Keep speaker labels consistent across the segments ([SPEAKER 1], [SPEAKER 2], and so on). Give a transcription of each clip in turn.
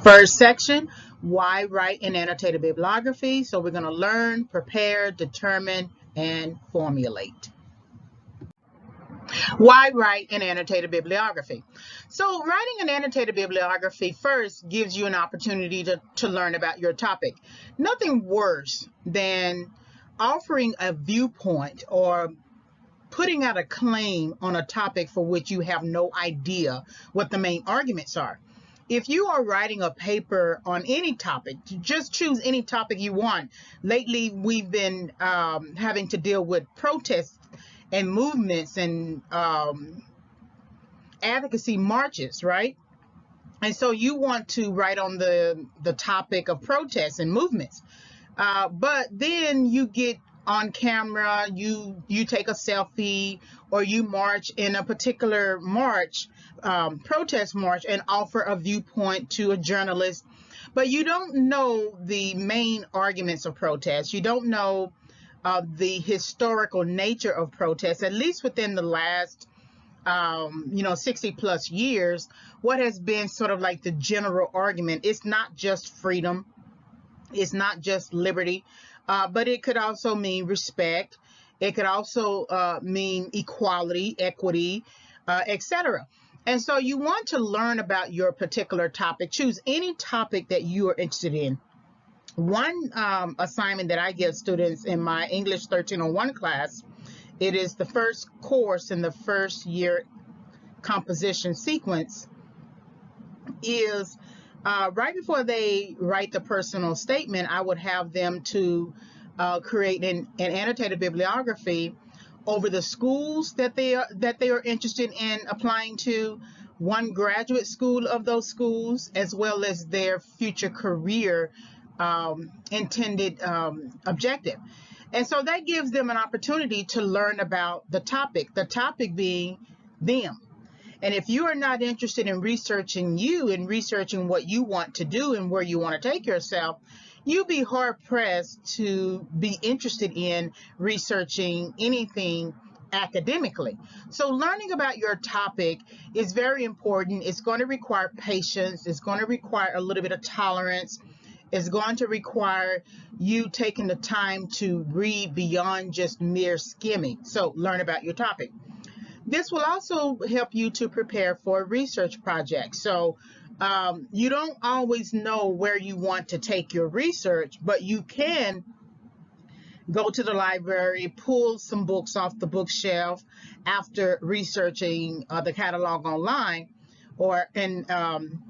[SPEAKER 1] First section, why write an annotated bibliography? So we're going to learn, prepare, determine, and formulate. Why write an annotated bibliography? So writing an annotated bibliography first gives you an opportunity to learn about your topic. Nothing worse than offering a viewpoint or putting out a claim on a topic for which you have no idea what the main arguments are. If you are writing a paper on any topic, just choose any topic you want. Lately, we've been having to deal with protests and movements and advocacy marches, right? And so you want to write on the topic of protests and movements. But then you get on camera, you take a selfie, or you march in a particular march, protest march, and offer a viewpoint to a journalist. But you don't know the main arguments of protest. You don't know the historical nature of protests, at least within the last 60 plus years. What has been sort of like the general argument? It's not just freedom, it's not just liberty, but it could also mean respect. It could also mean equality, equity, etc. And so you want to learn about your particular topic. Choose any topic that you are interested in. One assignment that I give students in my English 1301 class, it is the first course in the first year composition sequence, is right before they write the personal statement, I would have them to create an annotated bibliography over the schools that they are interested in applying to, one graduate school of those schools, as well as their future career intended objective. And so that gives them an opportunity to learn about the topic being them. And if you are not interested in researching you and researching what you want to do and where you want to take yourself, you'd be hard pressed to be interested in researching anything academically. So learning about your topic is very important. It's going to require patience. It's going to require a little bit of tolerance. It's going to require you taking the time to read beyond just mere skimming. So learn about your topic. This will also help you to prepare for a research project. So you don't always know where you want to take your research, but you can go to the library, pull some books off the bookshelf after researching the catalog online or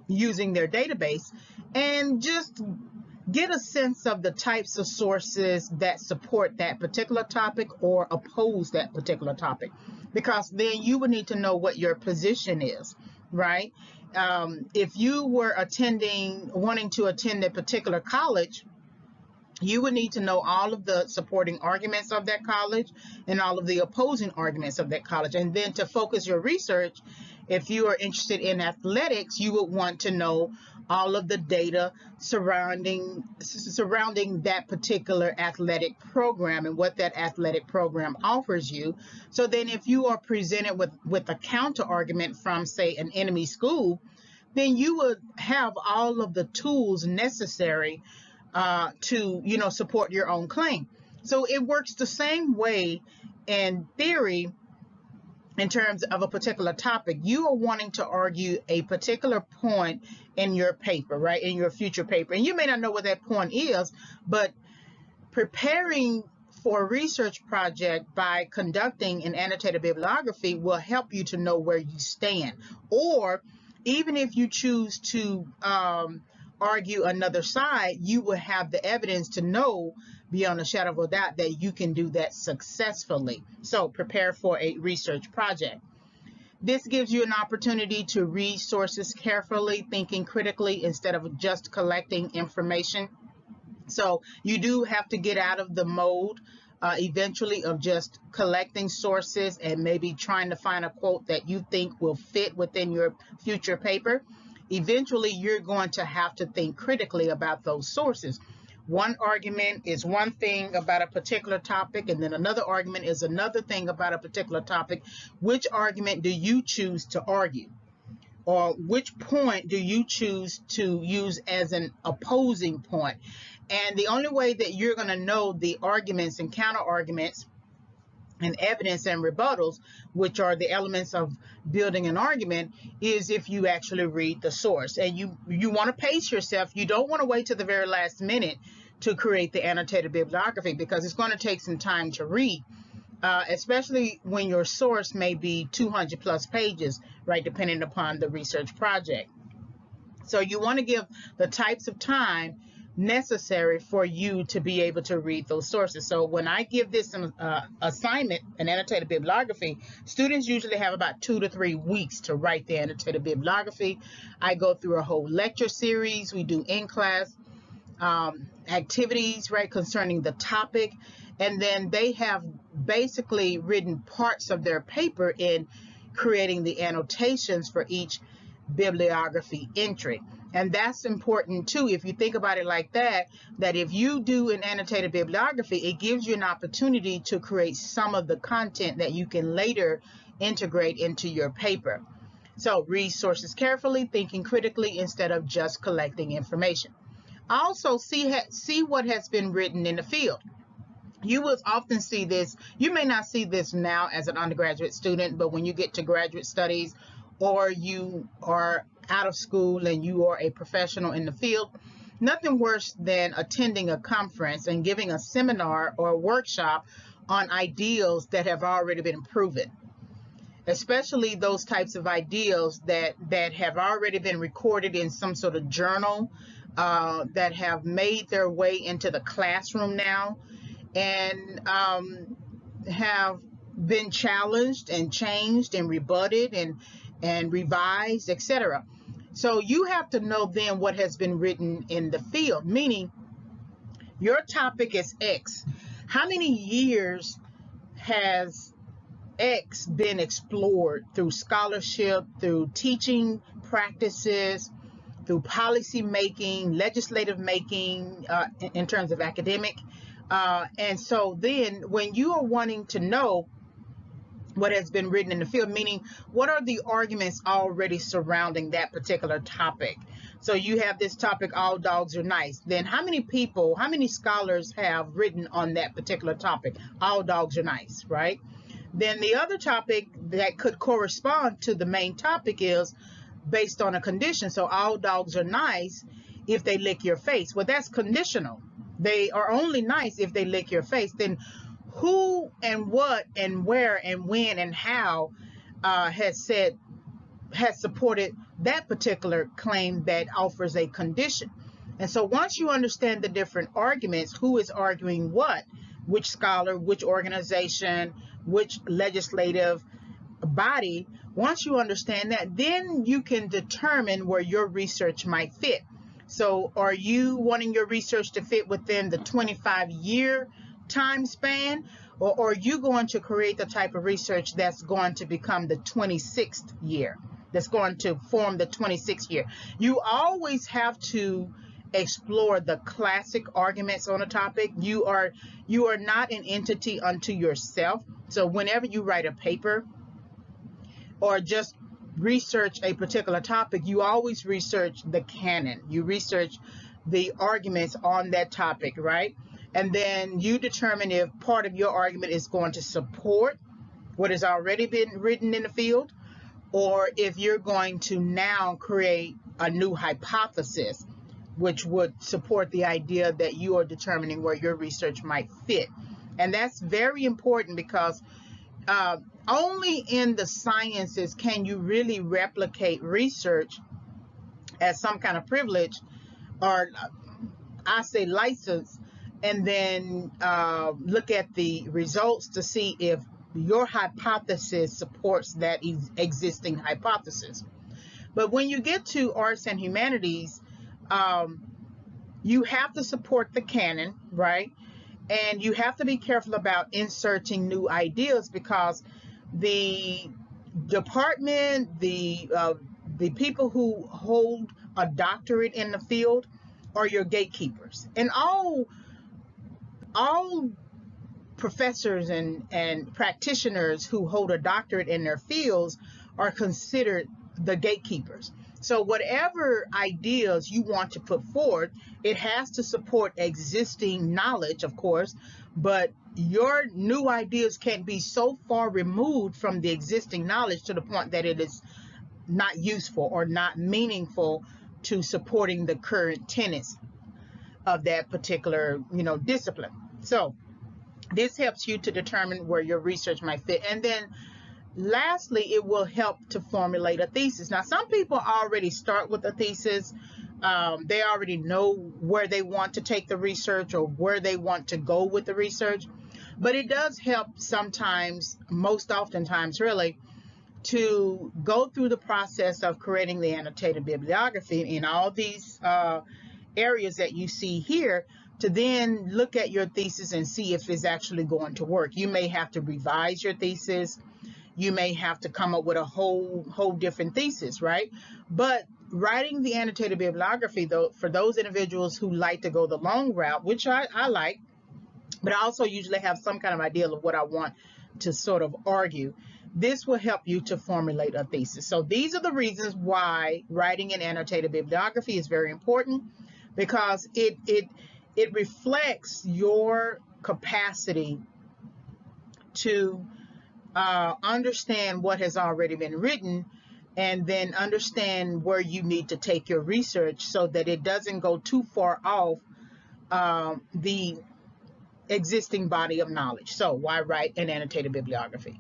[SPEAKER 1] using their database, and just get a sense of the types of sources that support that particular topic or oppose that particular topic, because then you would need to know what your position is, right? If you were wanting to attend a particular college, you would need to know all of the supporting arguments of that college and all of the opposing arguments of that college. And then to focus your research, if you are interested in athletics, you would want to know all of the data surrounding that particular athletic program and what that athletic program offers you. So then if you are presented with a counter argument from, say, an enemy school, then you would have all of the tools necessary to support your own claim. So it works the same way in theory. In terms of a particular topic, you are wanting to argue a particular point in your paper, right, in your future paper, and you may not know what that point is, but preparing for a research project by conducting an annotated bibliography will help you to know where you stand. Or even if you choose to argue another side, you will have the evidence to know beyond a shadow of a doubt that you can do that successfully. So prepare for a research project. This gives you an opportunity to read sources carefully, thinking critically instead of just collecting information. So you do have to get out of the mode eventually of just collecting sources and maybe trying to find a quote that you think will fit within your future paper. Eventually, you're going to have to think critically about those sources. One argument is one thing about a particular topic, and then another argument is another thing about a particular topic. Which argument do you choose to argue? or which point do you choose to use as an opposing point? And the only way that you're going to know the arguments and counter arguments and evidence and rebuttals, which are the elements of building an argument, is if you actually read the source. And you want to pace yourself. You don't want to wait to the very last minute to create the annotated bibliography, because it's going to take some time to read, especially when your source may be 200 plus pages, right, depending upon the research project. So you want to give the types of time necessary for you to be able to read those sources. So when I give this assignment, an annotated bibliography, students usually have about 2 to 3 weeks to write the annotated bibliography. I go through a whole lecture series. We do in-class activities, right, concerning the topic. And then they have basically written parts of their paper in creating the annotations for each bibliography entry. And that's important too, if you think about it like that, that if you do an annotated bibliography, it gives you an opportunity to create some of the content that you can later integrate into your paper. So read sources carefully, thinking critically instead of just collecting information. Also see what has been written in the field. You will often see this. You may not see this now as an undergraduate student, but when you get to graduate studies, or you are out of school and you are a professional in the field, nothing worse than attending a conference and giving a seminar or a workshop on ideals that have already been proven, especially those types of ideals that have already been recorded in some sort of journal, that have made their way into the classroom now, and have been challenged and changed and rebutted and revised, etc. So you have to know then what has been written in the field, meaning your topic is X. How many years has X been explored through scholarship, through teaching practices, through policy making, legislative making, in terms of academic? And so then when you are wanting to know what has been written in the field, meaning what are the arguments already surrounding that particular topic? So you have this topic, all dogs are nice. Then how many scholars have written on that particular topic? All dogs are nice, right? Then the other topic that could correspond to the main topic is based on a condition. So all dogs are nice if they lick your face. Well, that's conditional. They are only nice if they lick your face. Then who and what and where and when and how has supported that particular claim that offers a condition? And so once you understand the different arguments, who is arguing what, which scholar, which organization, which legislative body, once you understand that, then you can determine where your research might fit. So are you wanting your research to fit within the 25-year time span, or are you going to create the type of research that's going to become the 26th year, that's going to form the 26th year? You always have to explore the classic arguments on a topic. You are not an entity unto yourself. So whenever you write a paper or just research a particular topic, you always research the canon. You research the arguments on that topic, right? And then you determine if part of your argument is going to support what has already been written in the field, or if you're going to now create a new hypothesis, which would support the idea that you are determining where your research might fit. And that's very important, because only in the sciences can you really replicate research as some kind of privilege, or I say license, and then look at the results to see if your hypothesis supports that existing hypothesis. But when you get to arts and humanities, you have to support the canon, right? And you have to be careful about inserting new ideas, because the department, the people who hold a doctorate in the field are your gatekeepers. And all professors and practitioners who hold a doctorate in their fields are considered the gatekeepers. So whatever ideas you want to put forward, it has to support existing knowledge, of course, but your new ideas can't be so far removed from the existing knowledge to the point that it is not useful or not meaningful to supporting the current tenets of that particular, discipline. So this helps you to determine where your research might fit. And then lastly, it will help to formulate a thesis. Now, some people already start with a thesis. They already know where they want to take the research or where they want to go with the research. But it does help sometimes, most oftentimes really, to go through the process of creating the annotated bibliography in all these areas that you see here, to then look at your thesis and see if it's actually going to work. You may have to revise your thesis. You may have to come up with a whole different thesis, right? But writing the annotated bibliography, though, for those individuals who like to go the long route, which I like, but I also usually have some kind of idea of what I want to sort of argue, this will help you to formulate a thesis. So these are the reasons why writing an annotated bibliography is very important, because it reflects your capacity to understand what has already been written, and then understand where you need to take your research so that it doesn't go too far off the existing body of knowledge. So why write an annotated bibliography?